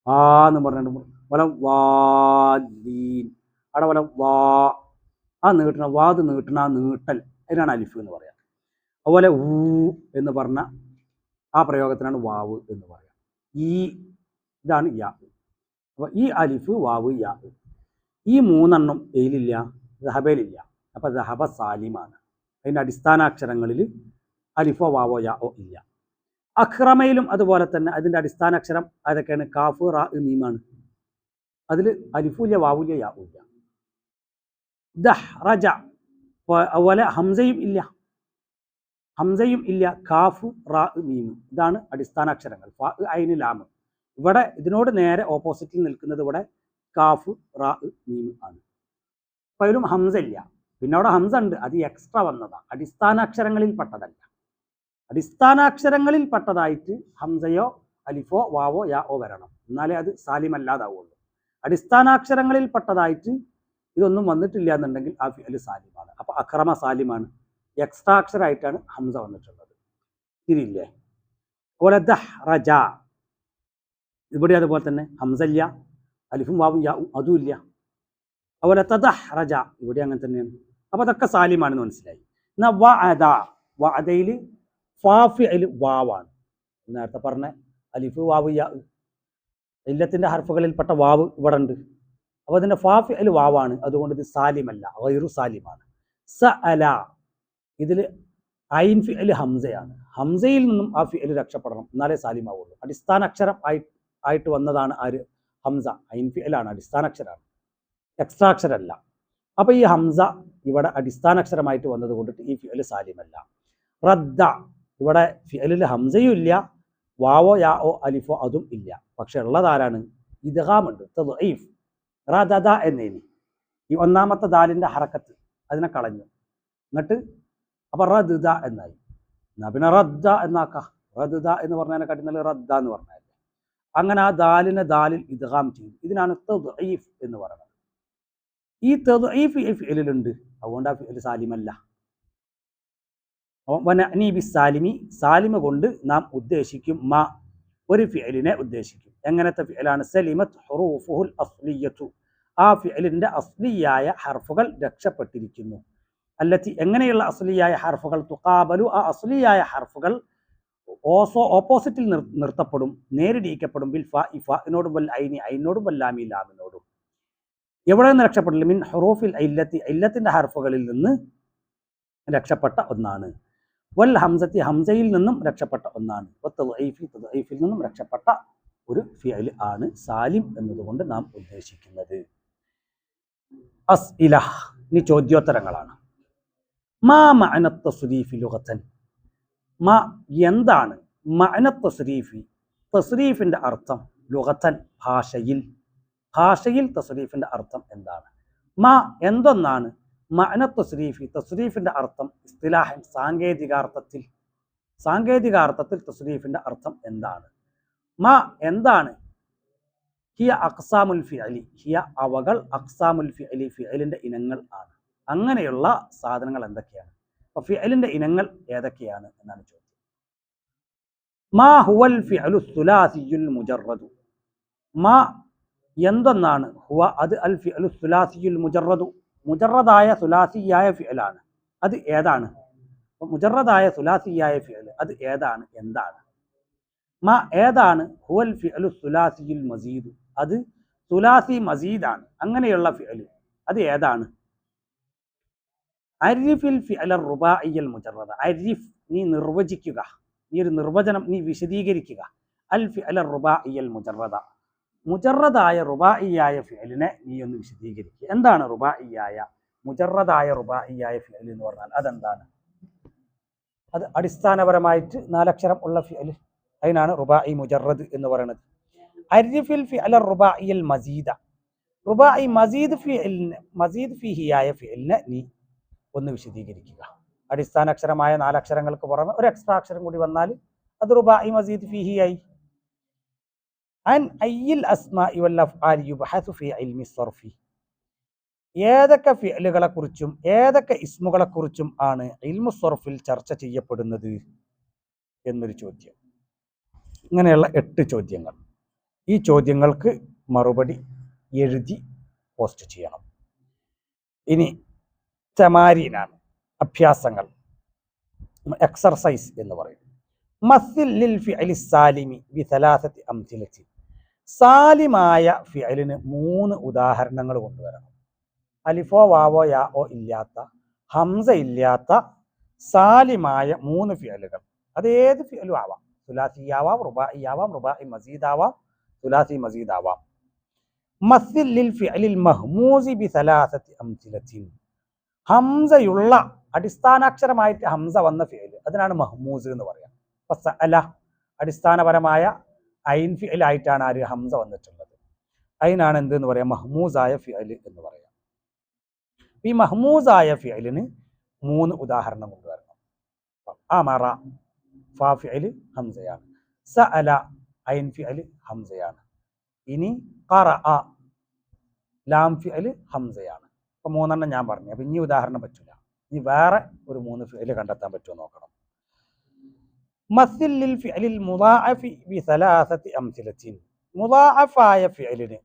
ആ എന്ന് പറഞ്ഞിട്ട് വല വാലീൻ, അവിടെ വല വാ, ആ നീട്ടണ വാത് നീട്ടണ ആ നീട്ടൽ, അതിനാണ് അലിഫ് എന്ന് പറയാം. അതുപോലെ ഊ എന്ന് പറഞ്ഞ ആ പ്രയോഗത്തിനാണ് വാവ് എന്ന് പറയാം. ഈ ഇതാണ് യാ. അപ്പോൾ ഈ അലിഫ്, വാവ്, യാ, ഈ മൂന്നെണ്ണം എയിലില്ല, ദഹബയിലില്ല. അപ്പോൾ ദഹബ സാലിമാണ്. അതിൻ്റെ അടിസ്ഥാനാക്ഷരങ്ങളിൽ അലിഫോ വാവോ യാവോ ഇല്ല. അഖ്റമയിലും അതുപോലെ തന്നെ അതിൻ്റെ അടിസ്ഥാനാക്ഷരം അതൊക്കെയാണ് കാഫ്, റാ, മീമാണ്. അതിൽ അലിഫുല്ല, വാവുല്ല, യാവുല്ല. ദഹ്റജ, അതുപോലെ ഹംസയും ഇല്ല, ഹംസയും ഇല്ല. കാഫ്, റാ, മീം, ഇതാണ് അടിസ്ഥാനാക്ഷരങ്ങൾ. ഫ, ഐന്, ലാം. ഇവിടെ ഇതിനോട് നേരെ ഓപ്പോസിറ്റിൽ നിൽക്കുന്നത് ഇവിടെ കാഫ്, റാ, മീം ആണ്. അപ്പം അതിലും ഹംസ ഇല്ല. പിന്നെ അവിടെ ഹംസ ഉണ്ട്, അത് എക്സ്ട്രാ വന്നതാണ്, അടിസ്ഥാനാക്ഷരങ്ങളിൽ പെട്ടതല്ല. അടിസ്ഥാനാക്ഷരങ്ങളിൽ പെട്ടതായിട്ട് ഹംസയോ അലിഫോ വാവോ യാവോ വരണം, എന്നാലേ അത് സാലിമല്ലാതാവുള്ളൂ. അടിസ്ഥാനാക്ഷരങ്ങളിൽ പെട്ടതായിട്ട് ഇതൊന്നും വന്നിട്ടില്ല എന്നുണ്ടെങ്കിൽ ആ ഫിഅൽ സാലിമാണ്. അപ്പൊ അക്രമ സാലിമാണ്. എക്സ്ട്രാ അക്ഷരമായിട്ടാണ് ഹംസ വന്നിട്ടുള്ളത്. തിരിയില്ലേ? അതുപോലെ ദഹ്റജ, ഇവിടെ അതുപോലെ തന്നെ ഹംസ ഇല്ല, അലിഫും വാവും യാവും അതും ഇല്ല. അതുപോലെ തദഹ്റജ, ഇവിടെ അങ്ങനെ തന്നെയാണ്. അപ്പൊ അതൊക്കെ സാലിമാണെന്ന് മനസ്സിലായി. എന്നാ വഅദ, വഅദയിൽ ഫാ ഫിഅൽ വാവാണ്. നേരത്തെ പറഞ്ഞ അലിഫ്, വാവ്, യാ, ഇല്ലത്തിന്റെ ഹർഫുകളിൽപ്പെട്ട വാവ് ഇവിടെ ഉണ്ട്. അപ്പോൾ അതിന്റെ ഫാ ഫിഅൽ വാവാണ്, അതുകൊണ്ട് ഇത് സാലിമല്ല, ഗൈറു സാലിമാണ്. സഅല, ഇതിൽ ഐൻ ഫിഅൽ ഹംസയാണ്. ഹംസയിൽ നിന്നും ആ ഫിഅൽ രക്ഷപ്പെടണം, എന്നാലേ സാലിമാവുള്ളൂ. അടിസ്ഥാന അക്ഷരം ആയിട്ട് വന്നതാണ് ആര്? ഹംസ. ഐൻ ഫിഅലാണ്, അടിസ്ഥാനാക്ഷരമാണ്, എക്സ്ട്രാ അക്ഷരമല്ല. അപ്പൊ ഈ ഹംസ ഇവിടെ അടിസ്ഥാനാക്ഷരമായിട്ട് വന്നത് കൊണ്ടിട്ട് ഈ ഫിഅൽ സാലിമല്ല. റദ്ദ, ഇവിടെ ഫിഅലിൽ ഹംസയും ഇല്ല, വാവോ യാവോ അലിഫോ അതും ഇല്ല. പക്ഷെ ഉള്ളതാരാണ്? ഇദ്ഗാമുണ്ട്, തദ്ഈഫ്. റദദ എന്നേനി ഈ ഒന്നാമത്തെ ദാലിന്റെ ഹറക്കത്ത് അതിനെ കളഞ്ഞു, എന്നിട്ട് അപ്പൊ റദ്ദ എന്നായി. എന്നാ പിന്നെ റദ്ദ എന്നാക്ക. റദ്ദ എന്ന് പറഞ്ഞതിനെ കാട്ടി നല്ല റദ്ദ എന്ന് പറഞ്ഞാൽ അങ്ങനെ ആ ദാലിനെ ദാലിൽ ഇദ്ഗാം ചെയ്യും. ഇതിനാണ് തദ്ഈഫ് എന്ന് പറയുന്നത്. ഈ തദ്ഈഫ് ഈ ഫിഅലിലുണ്ട്, അതുകൊണ്ട് ആ ഫിഅൽ സാലിമല്ല. വനഅ്നി ബിസ്സാലിമി, സാലിമ കൊണ്ട് നാം ഉദ്ദേശിക്കും മാ, ഒരു ഫിഅലിനെ ഉദ്ദേശിക്കും. എങ്ങനത്തെ ഫിഅലാണ്? സലിമത്ത് ഹുറൂഫുൽ അസ്ലിയത്തു, ആ ഫിഅലിന്റെ അസ്ലിയായ ഹർഫുകൾ രക്ഷപ്പെട്ടിരിക്കുന്നു. അല്ലത്തി, എങ്ങനെയുള്ള അസ്ലിയായ ഹർഫുകൾ? തുഖാബലു, ആ അസ്ലിയായ ഹർഫുകൾ ഓപ്പോസിറ്റിൽ നിർത്തപ്പെടും, നേരിടിക്കപ്പെടും. ബിൽ ഫ, ഇഫാനോടും വൽ ഐനി, ഐനോടും വൽ ലാമി, ലാമിനോടും. എവിടെ നിന്ന് രക്ഷപ്പെടില്ല? മിൻ ഹുറൂഫിൽ ഇല്ലത്തി, ഇല്ലത്തിന്റെ ഹർഫുകളിൽ നിന്ന് രക്ഷപ്പെട്ട ഒന്നാണ്. വൽ ഹംസത്തി, ഹംസയിൽ നിന്നും രക്ഷപ്പെട്ട ഒന്നാണ്. തദ്ഈഫി, തദ്ഈഫിൽ നിന്നും രക്ഷപ്പെട്ട ഒരു ഫിഅൽ ആണ് സാലിം എന്നതുകൊണ്ട് നാം ഉദ്ദേശിക്കുന്നത്. അസ്ഇല, ഇനി ചോദ്യോത്തരങ്ങളാണ്. മാ മഅന തസ്രീഫി ലുഗതൻ, മാ എന്താണ്? മഅന തസ്രീഫി, തസ്രീഫിന്റെ അർത്ഥം. ലുഗതൻ, ഭാഷയിൽ. ഭാഷയിൽ തസ്രീഫിന്റെ അർത്ഥം എന്താണ്? മാ എന്തൊന്നാണ്? മഅന തസ്രീഫി, തസ്രീഫിന്റെ അർത്ഥം. ഇസ്തിലാഹൻ, സാങ്കേതികാർത്ഥത്തിൽ. സാങ്കേതികാർത്ഥത്തിൽ തസ്രീഫിന്റെ അർത്ഥം എന്താണ്? മാ എന്താണ്? ഹിയ അഖ്സാമുൽ ഫിഅലി, ഹിയ അവകൾ, അഖ്സാമുൽ ഫിഅലി ഫിഅലിന്റെ ഇനങ്ങൾ ആണ്. അങ്ങനെയുള്ള സാധനങ്ങൾ എന്തൊക്കെയാണ്? അപ്പൊ ഫിഅലിന്റെ ഇനങ്ങൾ ഏതൊക്കെയാണ് എന്നാണ് ചോദ്യം. മാ ഹുവൽ ഫിഅലു സുലാസിയുൽ മുജറദു, മാ എന്തൊന്നാണ്? ഹുവ അത്, അൽ ഫിഅലു സുലാസിയുൽ മുജറദു, മുജറദായ സുലാസിയായ ഫിഅലാണ്. അത് ഏതാണ്? മുജറദായ സുലാസിയായ ഫിഅൽ അത് ഏതാണ്, എന്താണ്? മാ ഏതാണ്? ഹുവൽ ഫിഅലു സുലാസിയുൽ മസീദു, അത് സുലാസി മസീദാണ്. അങ്ങനെയുള്ള ഫിഅൽ അത് ഏതാണ്? അരിഫിൽ ഫിഅൽ റുബാഇയൽ മുജറദ, അരിഫ് നീ നിർവചിക്കുക, നീ ഒരു നിർവചനം നീ വിശദീകരിക്കുക. അൽ ഫിഅൽ റുബാഇയൽ മുജറദ, മുജറദായ റുബാഇയായ ഫിഅലിനെ നീ ഒന്ന് വിശദീകരിക്കുക. എന്താണ് റുബാഇയായ മുജറദായ റുബാഇയായ ഫിഅൽ എന്ന് പറഞ്ഞാൽ അതെന്താണ്? അത് അടിസ്ഥാനപരമായിട്ട് 4 അക്ഷരം ഉള്ള ഫിഅൽ, അതിനാണ് റുബാഇ മുജറദ് എന്ന് പറയുന്നത്. അരിഫിൽ ഫിഅൽ റുബാഇയൽ മസീദ, റുബാഇ മസീദ് ഫിഹിയായ ഫിഅലിനെ നീ ഒന്ന് വിശദീകരിക്കുക. അടിസ്ഥാന അക്ഷരമായ 4 അക്ഷരങ്ങൾക്ക് പുറമെ ഒരു എക്സ്ട്രാ അക്ഷരം കൂടി വന്നാൽ അത് റുബാഇ മസീദ് ഫിഹിയായി. അൻ അയ്യിൽ അസ്മാഇ വൽ അഫ്ആലി യുബ്ഹസു ഫി ഇൽമി സർഫി, ഏതൊക്കെ ഫിഅലുകളെ കുറിച്ചും ഏതൊക്കെ ഇസ്മുകളെ കുറിച്ചും ആണ് ഇൽമു സർഫിൽ ചർച്ച ചെയ്യപ്പെടുന്നത് എന്നൊരു ചോദ്യം. ഇങ്ങനെയുള്ള 8 ചോദ്യങ്ങൾ. ഈ ചോദ്യങ്ങൾക്ക് മറുപടി എഴുതി പോസ്റ്റ് ചെയ്യണം. ഇനി തമാരീനാണ്, അഭ്യാസങ്ങൾ, എക്സർസൈസ് എന്ന് പറയും. മസ്സിൽ ലിൽ ഫിഅലി സാലിമി ബിസലാസത്തി അംസിലത്തി, സാലിമായ ഫിഅലിന് 3 ഉദാഹരണങ്ങൾ കൊണ്ടുവരണം. അലിഫോ വാവോ യാഓ ഇല്ലാത്ത, ഹംസ ഇല്ലാത്ത സാലിമായ 3 ഫിഅലുകൾ. അത് ഏത് ഫിഅലും ആവാം, സുലാസിയാവാം, റുബാഇയാവാം, റുബാഇ മസീദാവാം, സുലാസി മസീദാവാം. മസ്സിൽ ലിൽ ഫിഅലിൽ മഹ്മൂസി ബിസലാസത്തി അംസിലത്തിൻ, ഹംസയുള്ള അടിസ്ഥാനാക്ഷരമായിട്ട് ഹംസ വന്ന ഫിഅൽ, അതിനാണ് മഹ്മൂസ് എന്ന് പറയാം. ഫസഅല അടിസ്ഥാനപരമായ ഐൻ ഫിഅൽ ആയിട്ടാണ് ആര് ഹംസ വന്നിട്ടുള്ളത്, അതിനാണ് എന്തെന്ന് പറയാം, മഹ്മൂസായ ഫിഅൽ എന്ന് പറയാം. ഈ മഹ്മൂസായ ഫിഅലിന് 3 ഉദാഹരണം കൊണ്ടുവരണം. അമറ ഫാ ഫിഅൽ ഹംസയാണ്, സഅല ഐൻ ഫിഅൽ ഹംസയാണ്. ഇനി ഖറഅ ലാം ഫിഅൽ ഹംസയാണ്. അപ്പൊ 3 ഞാൻ പറഞ്ഞു. അപ്പൊ ഇനി ഉദാഹരണം പറ്റില്ല, ഇനി വേറെ ഒരു 3 ഫിഅൽ കണ്ടെത്താൻ പറ്റുമോ നോക്കണം. മസ്സിൽ ലിൽ ഫിഅലിൽ മുദാഅഫി ബിസലാസത്തി അംസിലത്തിൻ, മുദാഅഫായ ഫിഅലിന്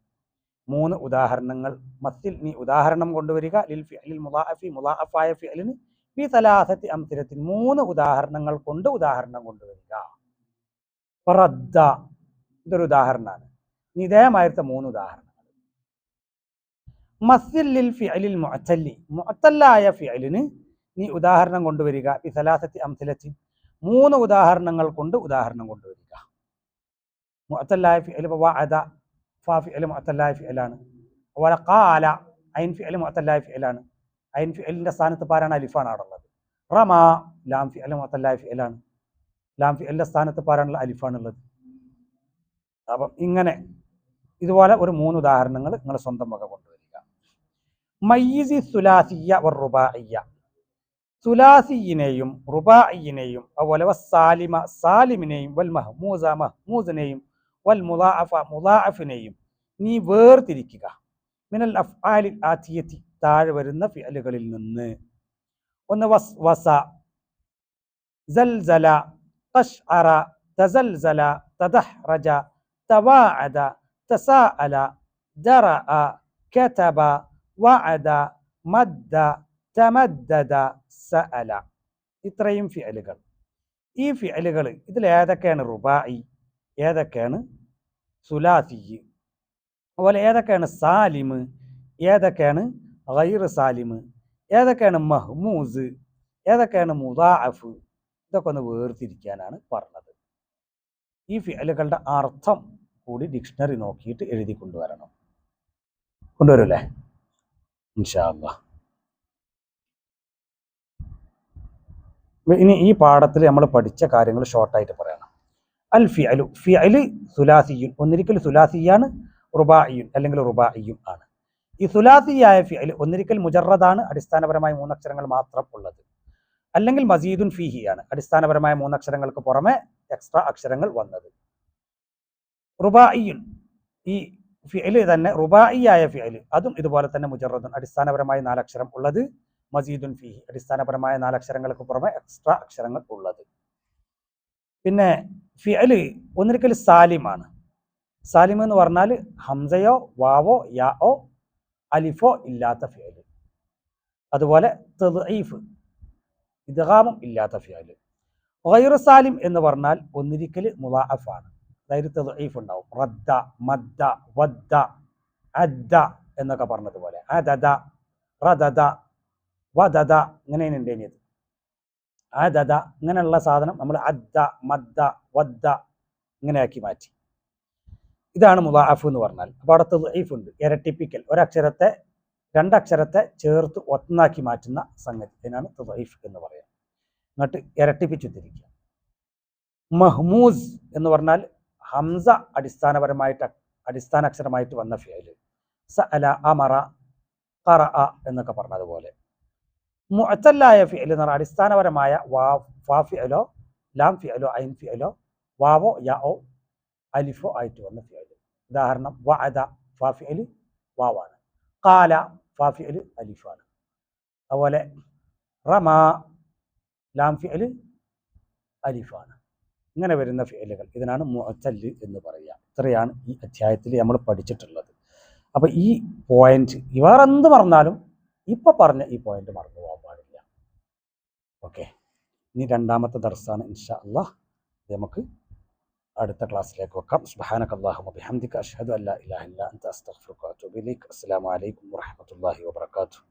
3 ഉദാഹരണങ്ങൾ. മസ്സിൽ നീ ഉദാഹരണം കൊണ്ടുവരിക, ലിൽ ഫിഅലിൽ മുദാഅഫി മുദാഅഫായ ഫിഅലിന് ബിസലാസത്തി അംസിലത്തിൻ 3 ഉദാഹരണങ്ങൾ കൊണ്ട് ഉദാഹരണം കൊണ്ടുവരിക. റദ്ദ ഇതൊരു ഉദാഹരണമാണ്. ഇതേമായിരുത്ത 3 ഉദാഹരണങ്ങൾ. മസ്സിൽ ലിൽ ഫിഅലിൽ മുഅത്തല്ലി, മുഅത്തല്ലായ ഫിഅലിന് നീ ഉദാഹരണം കൊണ്ടുവരിക. ബിസലാസത്തി അംസിലത്തിൻ 3 ഉദാഹരണങ്ങൾ കൊണ്ട് ഉദാഹരണം കൊണ്ടുവരിക. മുഅത്തല്ലായ ഫിഅൽ വഅദ ഫാ ഫിഅൽ മുഅത്തല്ലായ ഫിഅലാണ്. അതുപോലെ ഖാല ഐൻ ഫിഅൽ മുഅത്തല്ലായ ഫിഅലാണ്. ഐൻ ഫിഅലിന്റെ സ്ഥാനത്ത് പാരാണ്, അലിഫാണ് അവിടെ ഉള്ളത്. റമ ലാം ഫിഅൽ മുഅത്തല്ലായ ഫിഅലാണ്. ലാം ഫിഅലിന്റെ സ്ഥാനത്ത് പാരാണുള്ള അലിഫാണുള്ളത്. അപ്പം ഇങ്ങനെ ഇതുപോലെ ഒരു 3 ഉദാഹരണങ്ങൾ നിങ്ങൾ സ്വന്തം വക കൊണ്ടുവരിക. മയ്യിസി സുലാസിയ്യ വർ റുബാഇയ്യ, സുലാസിയിനെയും റുബാഇയിനെയും അതുപോലെ വസ്സാലിമ സാലിമിനെയും വൽ മഹ്മൂസ മഹ്മൂസിനെയും വൽ മുദാഅഫ മുദാഅഫിനെയും നീ വേർതിരിക്കുക. മിനൽ അഫ്ആലിൽ ആതിയത്തി താഴെ വരുന്ന ഫിഅലുകളിൽ നിന്ന്. ഒന്ന് വസ്വസ, സൽസല, ഖശ്അറ, തസൽസല, തദഹ്റജ, തവാഅദ, തസാഅല, ദറഅ, കതബ, വഅദ, മദ്ദ, തമദ്ദദ, സഅല. ഇത്രയും ഫിഅലുകൾ. ഈ ഫിഅലുകൾ ഇതിൽ ഏതൊക്കെയാണ് റുബാഇ, ഏതൊക്കെയാണ് സുലാസി, അതുപോലെ ഏതൊക്കെയാണ് സാലിം, ഏതൊക്കെയാണ് ഗൈർ സാലിം, ഏതൊക്കെയാണ് മഹ്മൂസ്, ഏതൊക്കെയാണ് മുദാഅഫ്, ഇതൊക്കെ ഒന്ന് വേർതിരിക്കാനാണ് പറഞ്ഞത്. ഈ ഫിഅലുകളുടെ അർത്ഥം കൂടി ഡിക്ഷണറി നോക്കിയിട്ട് എഴുതി കൊണ്ടുവരണം. കൊണ്ടുവരൂല്ലേ ഇൻഷാ അല്ലാഹ്. ഇനി ഈ പാഠത്തിൽ നമ്മൾ പഠിച്ച കാര്യങ്ങൾ ഷോർട്ടായിട്ട് പറയണം. അൽ ഫിഅലു, ഫിഅല് സുലാസിയുൻ, ഒന്നിരിക്കൽ സുലാസിയാണ്, റുബാഇയുൻ അല്ലെങ്കിൽ റുബാഇയും ആണ്. ഈ സുലാസിയായ ഫിഅല് ഒന്നിരിക്കൽ മുജറദാണ്, അടിസ്ഥാനപരമായ 3 അക്ഷരങ്ങൾ മാത്രം ഉള്ളത്, അല്ലെങ്കിൽ മസീദുൻ ഫീഹിയാണ്, അടിസ്ഥാനപരമായ 3 അക്ഷരങ്ങൾക്ക് പുറമെ എക്സ്ട്രാ അക്ഷരങ്ങൾ വന്നത്. റുബാഇയുൻ, ഈ ഫിഅല് തന്നെ റുബാഇയായ ഫിഅല്, അതും ഇതുപോലെ തന്നെ മുജറദുൻ, അടിസ്ഥാനപരമായ 4 അക്ഷരം ഉള്ളത്, മസീദുൻ ഫീഹി, അടിസ്ഥാനപരമായ 4 അക്ഷരങ്ങൾക്ക് പുറമെ എക്സ്ട്രാ അക്ഷരങ്ങൾ ഉള്ളത്. പിന്നെ ഫിഅല് ഒന്നിരിക്കൽ സാലിമാണ്. സാലിം എന്ന് പറഞ്ഞാൽ ഹംസയോ വാവോ യാഓ അലിഫോ ഇല്ലാത്ത ഫിഅല്. അതുപോലെ തദ്ഈഫ്, ഇദ്ഗാമും ഇല്ലാത്ത ഫിഅല്. ഗൈറു സാലിം എന്ന് പറഞ്ഞാൽ ഒന്നിരിക്കൽ മുദാഅഫാണ്, അതായത് തദ്ഈഫ് ഉണ്ടാവും. റദ്ദ, മദ്ദ, വദ്ദ, അദ്ദ എന്നൊക്കെ പറഞ്ഞതുപോലെ അദദ, റദദ, വദദ ഇങ്ങനെയാണ് ഉണ്ടേനിയത്. അദദ ഇങ്ങനെയുള്ള സാധനം നമ്മൾ അദ്ദ, മദ്ദ, വദ്ദ ഇങ്ങനെയാക്കി മാറ്റി. ഇതാണ് മുദാഅഫ് എന്ന് പറഞ്ഞാൽ. അപ്പോൾ അവിടെ തദ്ഈഫ് ഉണ്ട്, ഇരട്ടിപ്പിക്കൽ, ഒരക്ഷരത്തെ രണ്ടക്ഷരത്തെ ചേർത്ത് ഒന്നാക്കി മാറ്റുന്ന സംഗതി, ഇതിനാണ് തദ്ഈഫ് എന്ന് പറയുക. എന്നിട്ട് ഇരട്ടിപ്പിച്ചു തിരിക്കുക. മഹ്മൂസ് എന്ന് പറഞ്ഞാൽ ഹംസ അടിസ്ഥാന അക്ഷരമായിട്ട് വന്ന ഫിഅല്. സഅല, അമറ, ഖറഅ എന്നൊക്കെ പറഞ്ഞതുപോലെ. മുഅ്തല്ലായ ഫിഅൽ എന്ന് പറഞ്ഞാൽ അടിസ്ഥാനപരമായ ഫാ ഫിഅലോ ലാം ഫിഅലോ ഐൻ ഫിഅലോ വാവോ യാओ അലിഫോ ആയിട്ട് വന്ന ഫിഅൽ. ഉദാഹരണം വഅദ ഫാ ഫിഅൽ വാവാണ്, ഖാല ഫാ ഫിഅൽ അലിഫാണ്. അതുപോലെ റമ ലാം ഫിഅൽ അലിഫാണ്. ഇങ്ങനെ വരുന്ന ഫിഅലുകൾ ഇതിനാണ് മുഅ്തല് എന്ന് പറയുക. ഇത്രയാണ് ഈ അധ്യായത്തിൽ നമ്മൾ പഠിച്ചിട്ടുള്ളത്. അപ്പോൾ ഈ പോയിന്റ് വേറെ എന്ത് പറഞ്ഞാലും ഇപ്പൊ പറഞ്ഞ ഈ പോയിന്റ് മറന്നു പോകാൻ പാടില്ല. ഓക്കെ, ഇനി രണ്ടാമത്തെ ദർസാണ് ഇൻഷാ അല്ലാഹ്. നമുക്ക് അടുത്ത ക്ലാസ്സിലേക്ക് വെക്കാം. സുബ്ഹാനക അല്ലാഹുമ്മ ബിഹംദിക അഷ്ഹദു അല്ലാ ഇലാഹ ഇല്ലാ അൻത അസ്തഗ്ഫിറുക വഅതൂബു ഇലൈക്. അസ്സലാമു അലൈക്കും വറഹ്മത്തുള്ളാഹി വബറകാതുഹു.